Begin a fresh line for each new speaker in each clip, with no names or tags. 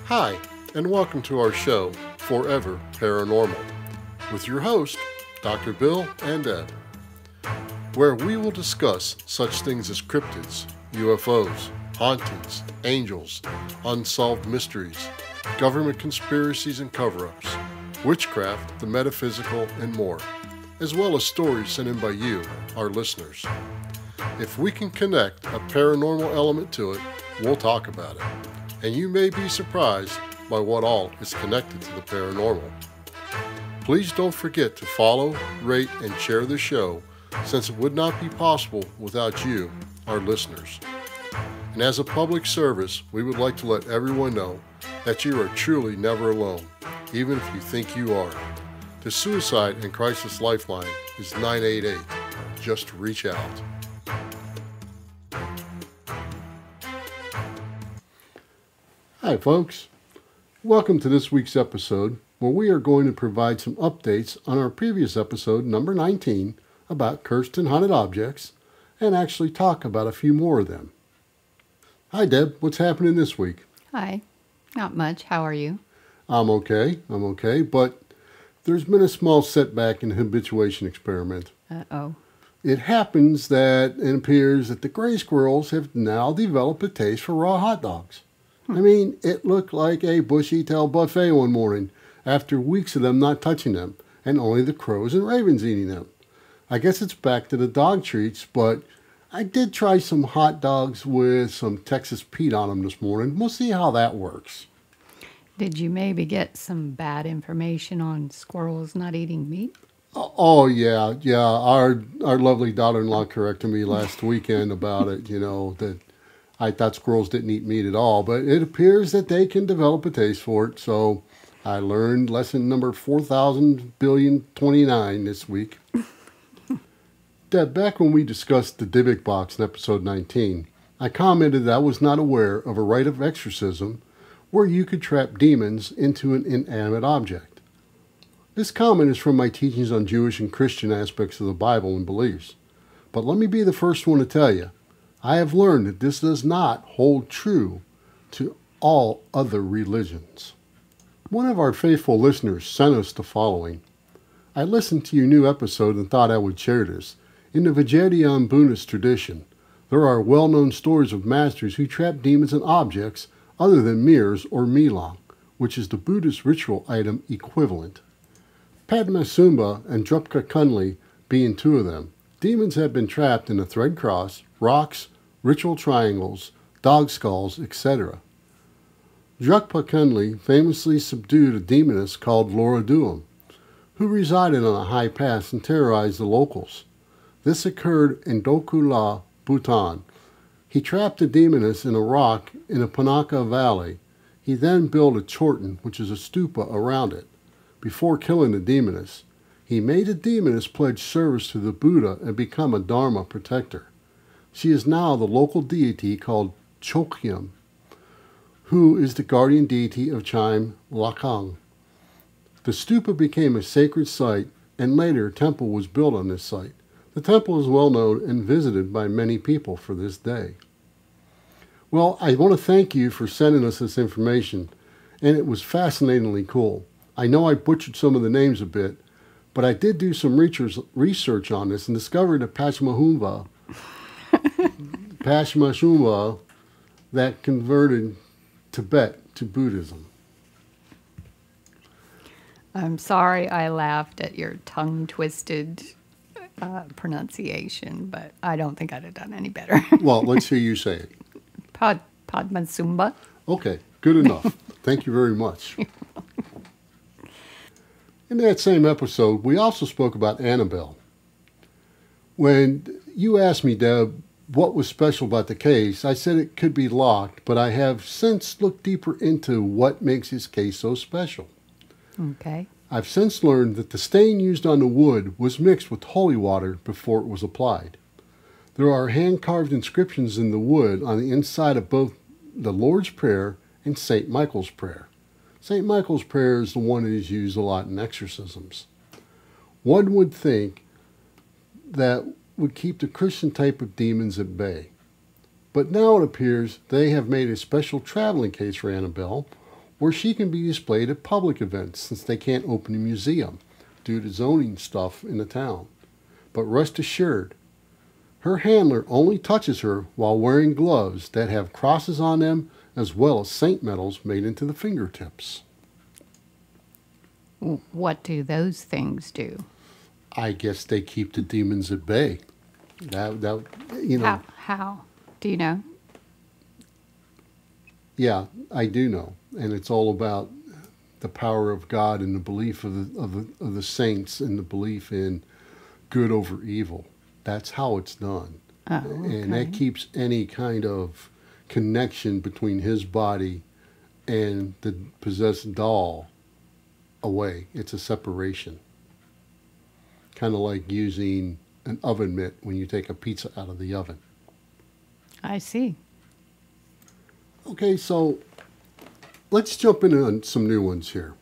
Hi, and welcome to our show, Forever Paranormal, with your host, Dr. Bill and Ed, where we will discuss such things as cryptids, UFOs, hauntings, angels, unsolved mysteries, government conspiracies and cover-ups, witchcraft, the metaphysical, and more, as well as stories sent in by you, our listeners. If we can connect a paranormal element to it, we'll talk about it. And you may be surprised by what all is connected to the paranormal. Please don't forget to follow, rate, and share the show, since it would not be possible without you, our listeners. And as a public service, we would like to let everyone know that you are truly never alone, even if you think you are. The Suicide and Crisis Lifeline is 988. Just reach out. Hi folks, welcome to this week's episode where we are going to provide some updates on our previous episode, number 19, about cursed and haunted objects, and actually talk about a few more of them. Hi Deb, what's happening this week?
Hi, not much. How are you?
I'm okay, but there's been a small setback in the habituation experiment.
Uh-oh.
It happens that it appears that the gray squirrels have now developed a taste for raw hot dogs. I mean, it looked like a bushy-tailed buffet one morning after weeks of them not touching them, and only the crows and ravens eating them. I guess it's back to the dog treats, but I did try some hot dogs with some Texas Pete on them this morning. We'll see how that works.
Did you maybe get some bad information on squirrels not eating meat?
Oh yeah. Our lovely daughter-in-law corrected me last weekend about it, that I thought squirrels didn't eat meat at all, but it appears that they can develop a taste for it. So I learned lesson number 4,000,000,029 this week. Deb, back when we discussed the Dybbuk box in episode 19, I commented that I was not aware of a rite of exorcism where you could trap demons into an inanimate object. This comment is from my teachings on Jewish and Christian aspects of the Bible and beliefs. But let me be the first one to tell you, I have learned that this does not hold true to all other religions. One of our faithful listeners sent us the following. I listened to your new episode and thought I would share this. In the Vajrayana Buddhist tradition, there are well-known stories of masters who trap demons in objects other than mirrors or milang, which is the Buddhist ritual item equivalent. Padmasambhava and Drupka Kunli being two of them. Demons have been trapped in a thread cross, rocks, ritual triangles, dog skulls, etc. Drupka Kunli famously subdued a demoness called Laura Duam, who resided on a high pass and terrorized the locals. This occurred in Dokula, Bhutan. He trapped the demoness in a rock in the Panaka Valley. He then built a chorten, which is a stupa, around it. Before killing the demoness, he made the demoness pledge service to the Buddha and become a Dharma protector. She is now the local deity called Chokyam, who is the guardian deity of Chaim Lakang. The stupa became a sacred site, and later a temple was built on this site. The temple is well known and visited by many people for this day. Well, I want to thank you for sending us this information, and it was fascinatingly cool. I know I butchered some of the names a bit, but I did do some research on this and discovered a Padmasambhava that converted Tibet to Buddhism.
I'm sorry I laughed at your tongue-twisted pronunciation, but I don't think I'd have done any better.
Well, let's hear you say it.
Padmasambhava.
Okay, good enough. Thank you very much. In that same episode, we also spoke about Annabelle. When you asked me, Deb, what was special about the case, I said it could be locked, but I have since looked deeper into what makes his case so special.
Okay.
I've since learned that the stain used on the wood was mixed with holy water before it was applied. There are hand-carved inscriptions in the wood on the inside of both the Lord's Prayer and St. Michael's Prayer. St. Michael's Prayer is the one that is used a lot in exorcisms. One would think that would keep the Christian type of demons at bay. But now it appears they have made a special traveling case for Annabelle, where she can be displayed at public events since they can't open a museum due to zoning stuff in the town. But rest assured, her handler only touches her while wearing gloves that have crosses on them as well as saint medals made into the fingertips.
What do those things do?
I guess they keep the demons at bay. That you know.
How? Do you know?
Yeah, I do know, and it's all about the power of God and the belief of the saints and the belief in good over evil. That's how it's done, and that keeps any kind of connection between his body and the possessed doll away. It's a separation, kind of like using an oven mitt when you take a pizza out of the oven.
I see.
Okay, so let's jump into some new ones here.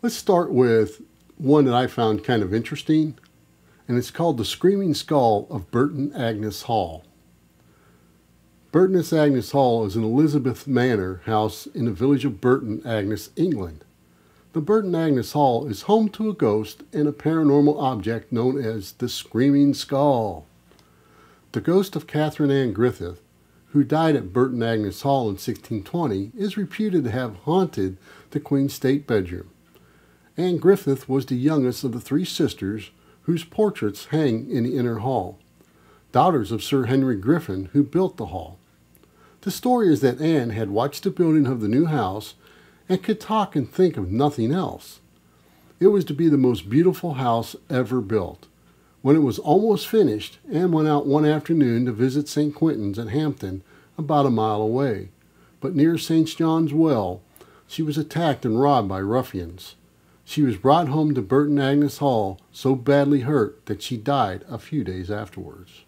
Let's start with one that I found kind of interesting, and it's called The Screaming Skull of Burton Agnes Hall. Burton Agnes Hall is an Elizabeth Manor house in the village of Burton Agnes, England. The Burton Agnes Hall is home to a ghost and a paranormal object known as the Screaming Skull. The ghost of Catherine Ann Griffith, who died at Burton Agnes Hall in 1620, is reputed to have haunted the Queen's state bedroom. Anne Griffith was the youngest of the three sisters whose portraits hang in the inner hall, daughters of Sir Henry Griffin, who built the hall. The story is that Anne had watched the building of the new house and could talk and think of nothing else. It was to be the most beautiful house ever built. When it was almost finished, Anne went out one afternoon to visit St. Quentin's at Hampton, about a mile away. But near St. John's Well, she was attacked and robbed by ruffians. She was brought home to Burton Agnes Hall so badly hurt that she died a few days afterwards.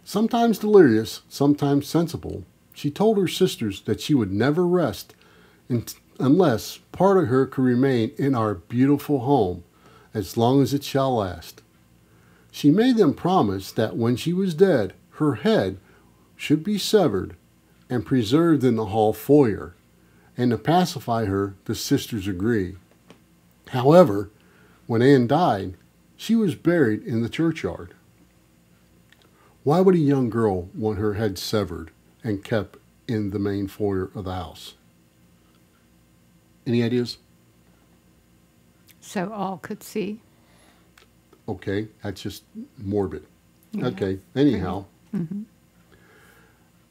Sometimes delirious, sometimes sensible, she told her sisters that she would never rest unless part of her could remain in our beautiful home as long as it shall last. She made them promise that when she was dead, her head should be severed and preserved in the hall foyer, and to pacify her, the sisters agreed. However, when Anne died, she was buried in the churchyard. Why would a young girl want her head severed and kept in the main foyer of the house? Any ideas?
So all could see?
Okay, that's just morbid.
Yeah.
Okay, anyhow.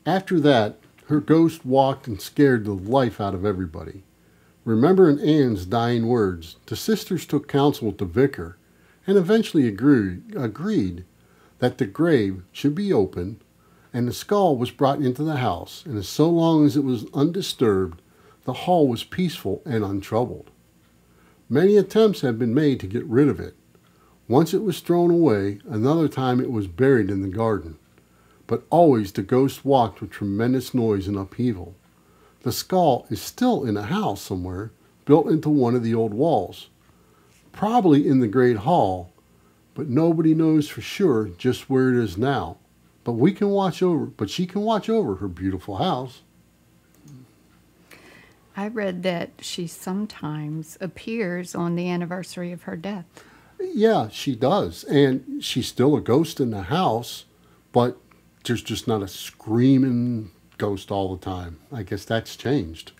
After that, her ghost walked and scared the life out of everybody. Remembering Anne's dying words, the sisters took counsel with the vicar and eventually agreed that the grave should be opened and the skull was brought into the house, and as so long as it was undisturbed, the hall was peaceful and untroubled. Many attempts had been made to get rid of it. Once it was thrown away, another time it was buried in the garden. But always the ghost walked with tremendous noise and upheaval. The skull is still in a house somewhere, built into one of the old walls. Probably in the Great Hall, but nobody knows for sure just where it is now. But she can watch over her beautiful house.
I read that she sometimes appears on the anniversary of her death.
Yeah, she does. And she's still a ghost in the house, but there's just not a screaming ghost all the time. I guess that's changed.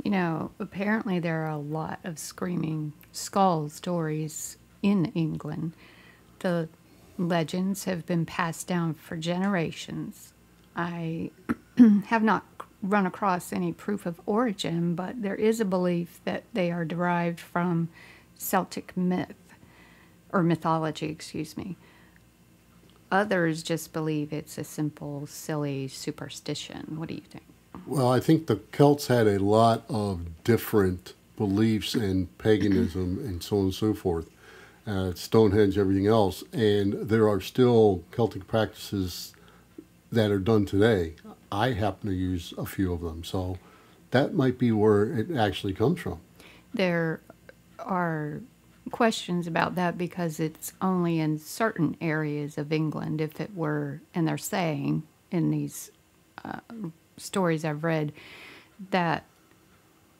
You know, apparently there are a lot of screaming skull stories in England. The legends have been passed down for generations. I have not run across any proof of origin, but there is a belief that they are derived from Celtic myth, or mythology, excuse me. Others just believe it's a simple, silly superstition. What do you think?
Well, I think the Celts had a lot of different beliefs and paganism and so on and so forth. Stonehenge, everything else. And there are still Celtic practices that are done today. I happen to use a few of them. So that might be where it actually comes from.
There are questions about that because it's only in certain areas of England. If it were, and they're saying in these stories I've read, that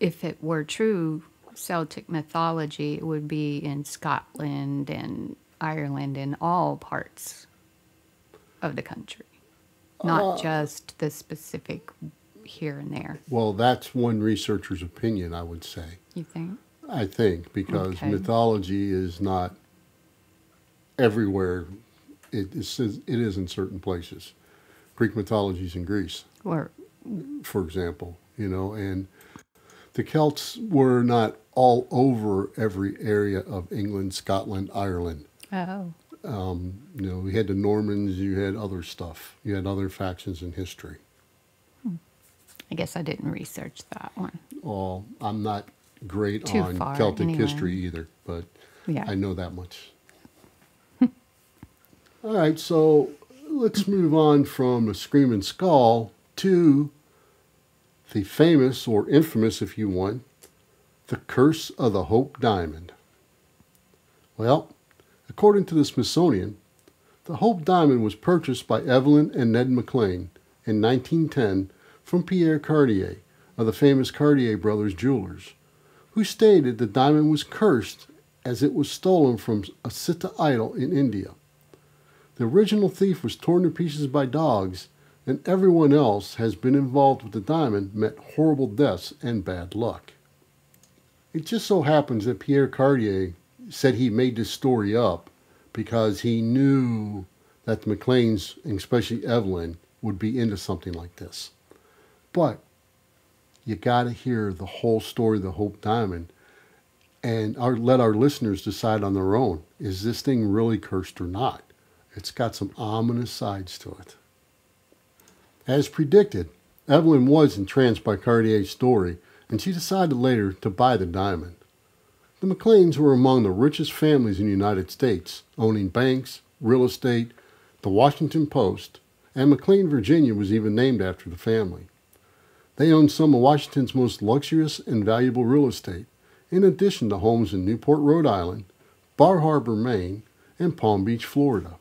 if it were true Celtic mythology, it would be in Scotland and Ireland and all parts of the country, not just the specific here and there.
Well, that's one researcher's opinion, I would say.
You think?
I think, because
Okay.
mythology is not everywhere. It is in certain places. Greek mythology is in Greece,
Or
for example, and the Celts were not all over every area of England, Scotland, Ireland.
oh,
You had the Normans, you had other stuff, you had other factions in history.
I guess I didn't research that one.
Well, I'm not great
Too
on
far,
Celtic
anyway.
history either, but
Yeah.
I know that much. All right, so let's move on from the Screaming Skull to the famous, or infamous if you want, the Curse of the Hope Diamond. Well, according to the Smithsonian, the Hope Diamond was purchased by Evelyn and Ned McLean in 1910 from Pierre Cartier of the famous Cartier Brothers jewelers, who stated the diamond was cursed as it was stolen from a Sita idol in India. The original thief was torn to pieces by dogs, and everyone else has been involved with the diamond met horrible deaths and bad luck. It just so happens that Pierre Cartier said he made this story up because he knew that the McLeans, and especially Evelyn, would be into something like this. But you got to hear the whole story of the Hope Diamond and let our listeners decide on their own. Is this thing really cursed or not? It's got some ominous sides to it. As predicted, Evelyn was entranced by Cartier's story, and she decided later to buy the diamond. The McLeans were among the richest families in the United States, owning banks, real estate, the Washington Post, and McLean, Virginia was even named after the family. They owned some of Washington's most luxurious and valuable real estate, in addition to homes in Newport, Rhode Island, Bar Harbor, Maine, and Palm Beach, Florida.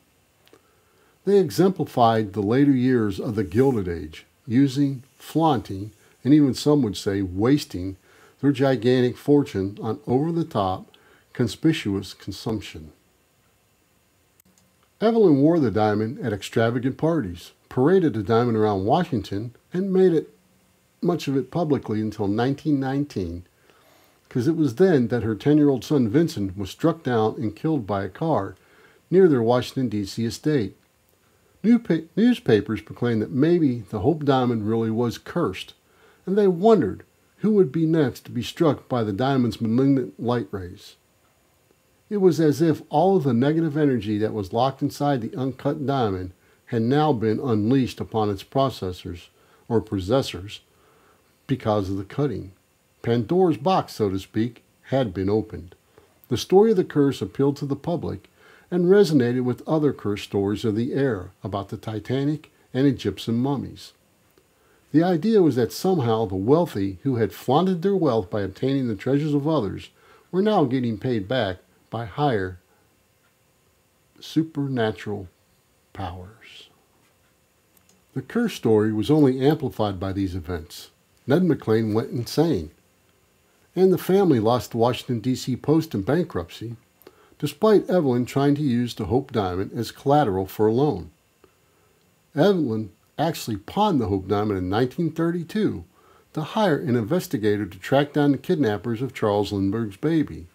They exemplified the later years of the Gilded Age, using, flaunting, and even some would say wasting their gigantic fortune on over-the-top, conspicuous consumption. Evelyn wore the diamond at extravagant parties, paraded the diamond around Washington, and made much of it publicly until 1919, because it was then that her 10-year-old son Vincent was struck down and killed by a car near their Washington, D.C. estate. Newspapers proclaimed that maybe the Hope Diamond really was cursed, and they wondered who would be next to be struck by the diamond's malignant light rays. It was as if all of the negative energy that was locked inside the uncut diamond had now been unleashed upon its possessors because of the cutting. Pandora's box, so to speak, had been opened. The story of the curse appealed to the public and resonated with other curse stories of the era about the Titanic and Egyptian mummies. The idea was that somehow the wealthy who had flaunted their wealth by obtaining the treasures of others were now getting paid back by higher supernatural powers. The curse story was only amplified by these events. Ned McLean went insane, and the family lost the Washington, D.C. Post in bankruptcy, despite Evelyn trying to use the Hope Diamond as collateral for a loan. Evelyn actually pawned the Hope Diamond in 1932 to hire an investigator to track down the kidnappers of Charles Lindbergh's baby.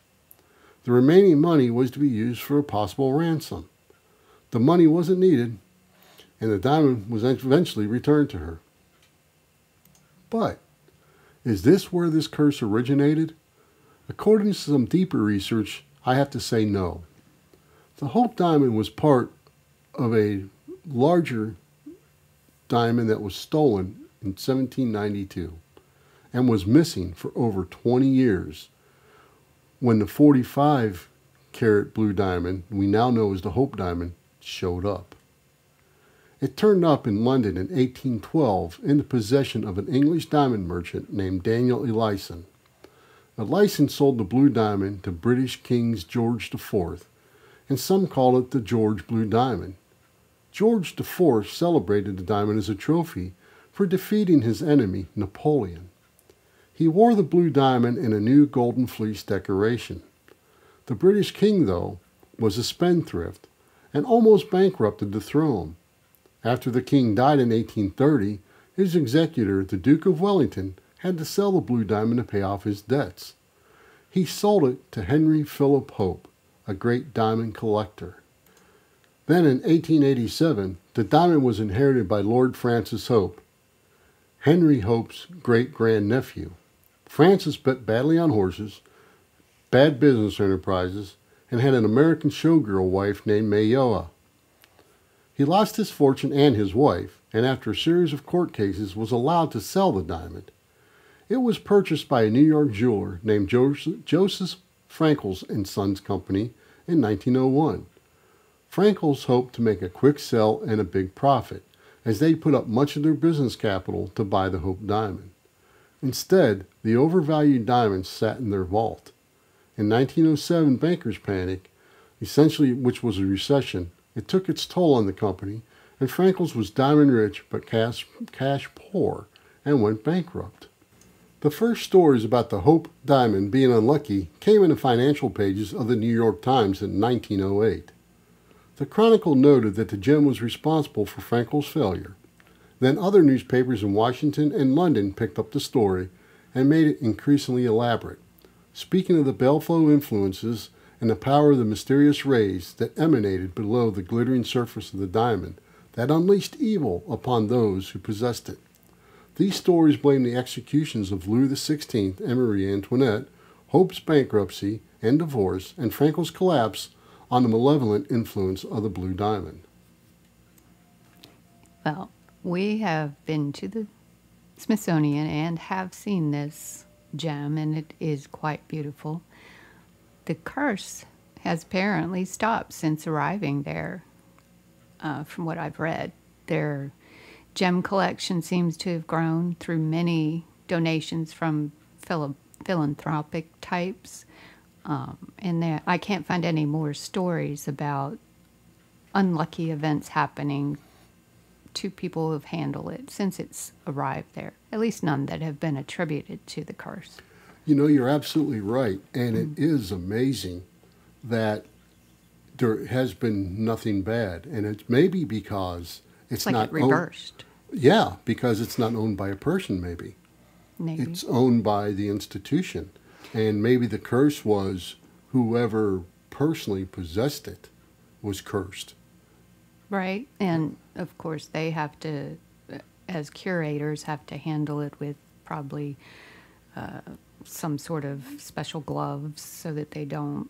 The remaining money was to be used for a possible ransom. The money wasn't needed, and the diamond was eventually returned to her. But is this where this curse originated? According to some deeper research, I have to say no. The Hope Diamond was part of a larger diamond that was stolen in 1792 and was missing for over 20 years when the 45-carat blue diamond, we now know as the Hope Diamond, showed up. It turned up in London in 1812 in the possession of an English diamond merchant named Daniel Ellison. Ellison sold the blue diamond to British King George IV, and some call it the George Blue Diamond. George IV celebrated the diamond as a trophy for defeating his enemy, Napoleon. He wore the blue diamond in a new golden fleece decoration. The British king, though, was a spendthrift and almost bankrupted the throne. After the king died in 1830, his executor, the Duke of Wellington, had to sell the blue diamond to pay off his debts. He sold it to Henry Philip Hope, a great diamond collector. Then in 1887, the diamond was inherited by Lord Francis Hope, Henry Hope's great-grandnephew. Francis bet badly on horses, bad business enterprises, and had an American showgirl wife named Mayoa. He lost his fortune and his wife, and after a series of court cases was allowed to sell the diamond. It was purchased by a New York jeweler named Joseph Frankels and Sons Company in 1901. Frankels hoped to make a quick sell and a big profit, as they put up much of their business capital to buy the Hope diamond. Instead, the overvalued diamond sat in their vault. In 1907 bankers' panic, essentially which was a recession, it took its toll on the company, and Frankels was diamond rich but cash poor and went bankrupt. The first stories about the Hope diamond being unlucky came in the financial pages of the New York Times in 1908. The Chronicle noted that the gem was responsible for Frankels' failure. Then other newspapers in Washington and London picked up the story and made it increasingly elaborate, speaking of the baleful influences and the power of the mysterious rays that emanated below the glittering surface of the diamond that unleashed evil upon those who possessed it. These stories blame the executions of Louis XVI and Marie Antoinette, Hope's bankruptcy and divorce, and Frankels' collapse on the malevolent influence of the blue diamond.
Well, we have been to the Smithsonian and have seen this gem, and it is quite beautiful. The curse has apparently stopped since arriving there, from what I've read. Their gem collection seems to have grown through many donations from philanthropic types. And I can't find any more stories about unlucky events happening to people who have handled it since it's arrived there. At least none that have been attributed to the curse.
You know, you're absolutely right. And it is amazing that there has been nothing bad. And it's maybe because it's
like
not
it reversed.
Yeah, because it's not owned by a person, maybe.
Maybe.
It's owned by the institution. And maybe the curse was whoever personally possessed it was cursed.
Right. And, of course, they have to, as curators, have to handle it with probably some sort of special gloves so that they don't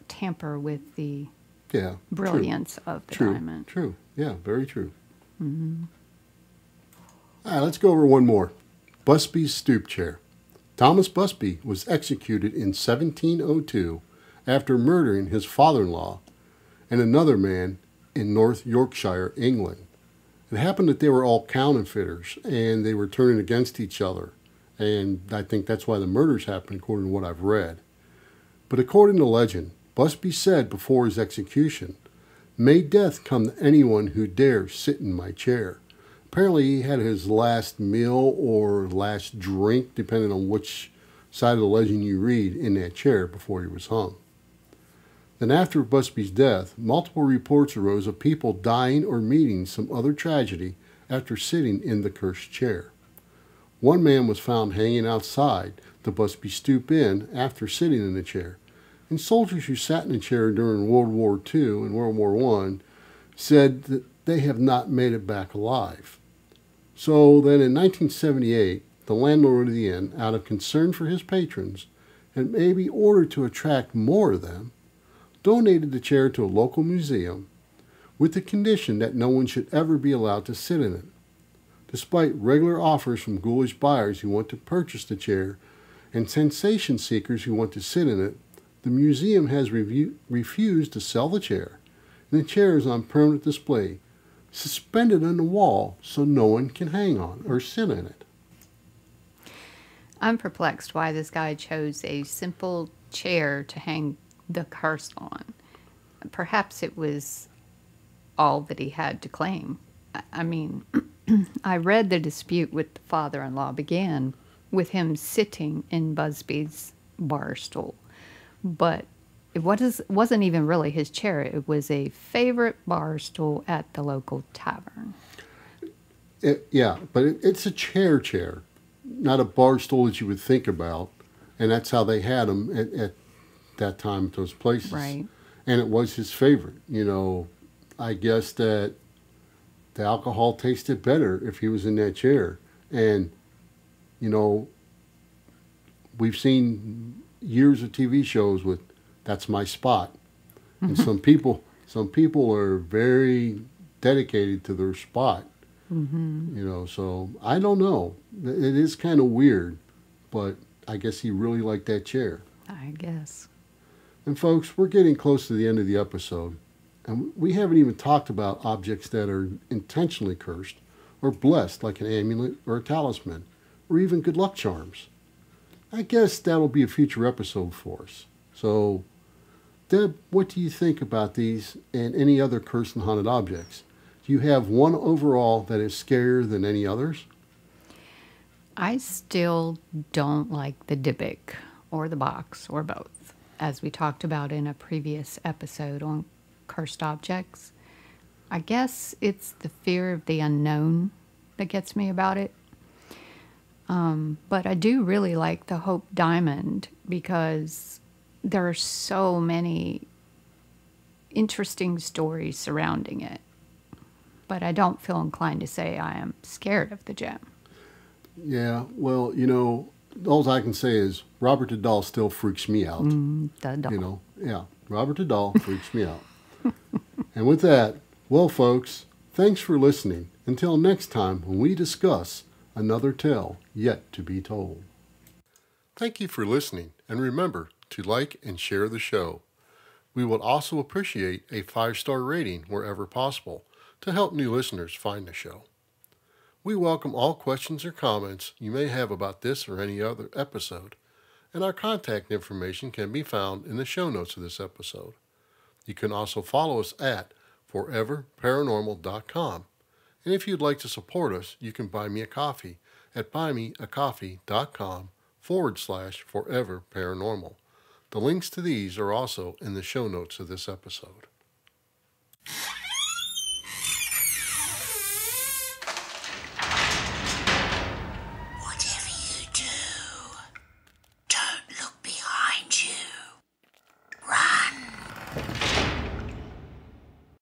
tamper with the brilliance of the diamond.
True. Yeah, very true. Mm-hmm. All right, let's go over one more. Busby's stoop chair. Thomas Busby was executed in 1702 after murdering his father-in-law and another man in North Yorkshire, England. It happened that they were all counterfeiters and they were turning against each other. And I think that's why the murders happened, according to what I've read. But according to legend, Busby said before his execution, "May death come to anyone who dares sit in my chair." Apparently he had his last meal or last drink, depending on which side of the legend you read, in that chair before he was hung. Then after Busby's death, multiple reports arose of people dying or meeting some other tragedy after sitting in the cursed chair. One man was found hanging outside the Busby stoop inn after sitting in the chair, and soldiers who sat in the chair during World War II and World War I said that they have not made it back alive. So then in 1978, the landlord of the inn, out of concern for his patrons, and maybe ordered to attract more of them, donated the chair to a local museum with the condition that no one should ever be allowed to sit in it. Despite regular offers from ghoulish buyers who want to purchase the chair and sensation seekers who want to sit in it, the museum has refused to sell the chair, and the chair is on permanent display, suspended on the wall so no one can hang on or sit in it.
I'm perplexed why this guy chose a simple chair to hang the curse on. Perhaps it was all that he had to claim. I mean, I read the dispute with the father-in-law began with him sitting in Busby's bar stool, but wasn't even really his chair. It was a favorite bar stool at the local tavern.
Yeah, but it's a chair, not a bar stool that you would think about. And that's how they had them at that time at those places.
Right.
And it was his favorite. I guess that the alcohol tasted better if he was in that chair. And, you know, we've seen years of TV shows with "That's my spot," and some people are very dedicated to their spot. So I don't know. It is kind of weird, but I guess he really liked that chair.
I guess.
And folks, we're getting close to the end of the episode, and we haven't even talked about objects that are intentionally cursed or blessed, like an amulet or a talisman, or even good luck charms. I guess that'll be a future episode for us. So, Deb, what do you think about these and any other cursed and haunted objects? Do you have one overall that is scarier than any others?
I still don't like the Dybbuk or the box or both, as we talked about in a previous episode on cursed objects. I guess it's the fear of the unknown that gets me about it. But I do really like the Hope Diamond because there are so many interesting stories surrounding it. But I don't feel inclined to say I am scared of the gem.
Yeah, well, all I can say is Robert the Doll still freaks me out.
The doll.
Yeah, Robert the Doll freaks me out. And with that, well, folks, thanks for listening. Until next time when we discuss another tale yet to be told. Thank you for listening, and remember to like and share the show. We would also appreciate a 5-star rating wherever possible to help new listeners find the show. We welcome all questions or comments you may have about this or any other episode, and our contact information can be found in the show notes of this episode. You can also follow us at foreverparanormal.com. And if you'd like to support us, you can buy me a coffee at buymeacoffee.com/foreverparanormal. The links to these are also in the show notes of this episode.